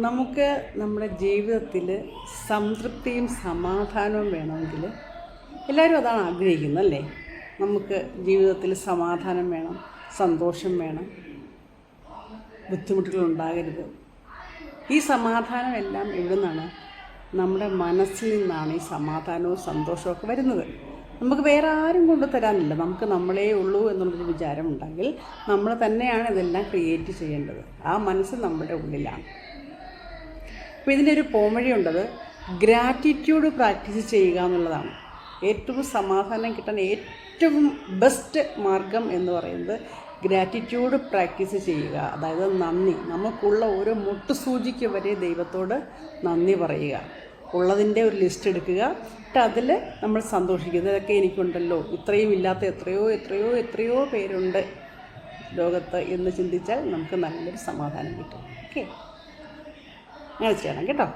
നമുക്ക് നമ്മുടെ ജീവിതത്തിൽ സംതൃപ്തിയും സമാധാനവും വേണമെങ്കിൽ എല്ലാവരും അതാണ് ആഗ്രഹിക്കുന്നത് അല്ലേ? നമുക്ക് ജീവിതത്തിൽ സമാധാനം വേണം, സന്തോഷം വേണം, ബുദ്ധിമുട്ടുകൾ ഉണ്ടാകരുത്. ഈ സമാധാനം എല്ലാം എവിടെ നിന്നാണ്? നമ്മുടെ മനസ്സിൽ നിന്നാണ് ഈ സമാധാനവും സന്തോഷമൊക്കെ വരുന്നത്. നമുക്ക് വേറെ ആരും കൊണ്ടു തരാനില്ല. നമുക്ക് നമ്മളേ ഉള്ളൂ എന്നുള്ളൊരു വിചാരമുണ്ടെങ്കിൽ നമ്മൾ തന്നെയാണ് ഇതെല്ലാം ക്രിയേറ്റ് ചെയ്യേണ്ടത്. ആ മനസ്സ് നമ്മുടെ ഉള്ളിലാണ്. അപ്പോൾ ഇതിൻ്റെ ഒരു പോംവഴിയുണ്ടത് ഗ്രാറ്റിറ്റ്യൂഡ് പ്രാക്ടീസ് ചെയ്യുക എന്നുള്ളതാണ്. ഏറ്റവും സമാധാനം കിട്ടാൻ ഏറ്റവും ബെസ്റ്റ് മാർഗം എന്ന് പറയുന്നത് ഗ്രാറ്റിറ്റ്യൂഡ് പ്രാക്ടീസ് ചെയ്യുക. അതായത് നന്ദി. നമുക്കുള്ള ഓരോ മുട്ടുസൂചിക്ക് വരെ ദൈവത്തോട് നന്ദി പറയുക. ഉള്ളതിൻ്റെ ഒരു ലിസ്റ്റ് എടുക്കുക, എന്നിട്ട് അതിൽ നമ്മൾ സന്തോഷിക്കുക. ഇതൊക്കെ എനിക്കുണ്ടല്ലോ, ഇത്രയും ഇല്ലാത്ത എത്രയോ പേരുണ്ട് ലോകത്ത് എന്ന് ചിന്തിച്ചാൽ നമുക്ക് നല്ലൊരു സമാധാനം കിട്ടും. ഓക്കെ, അങ്ങനെ ചെയ്യണം കേട്ടോ.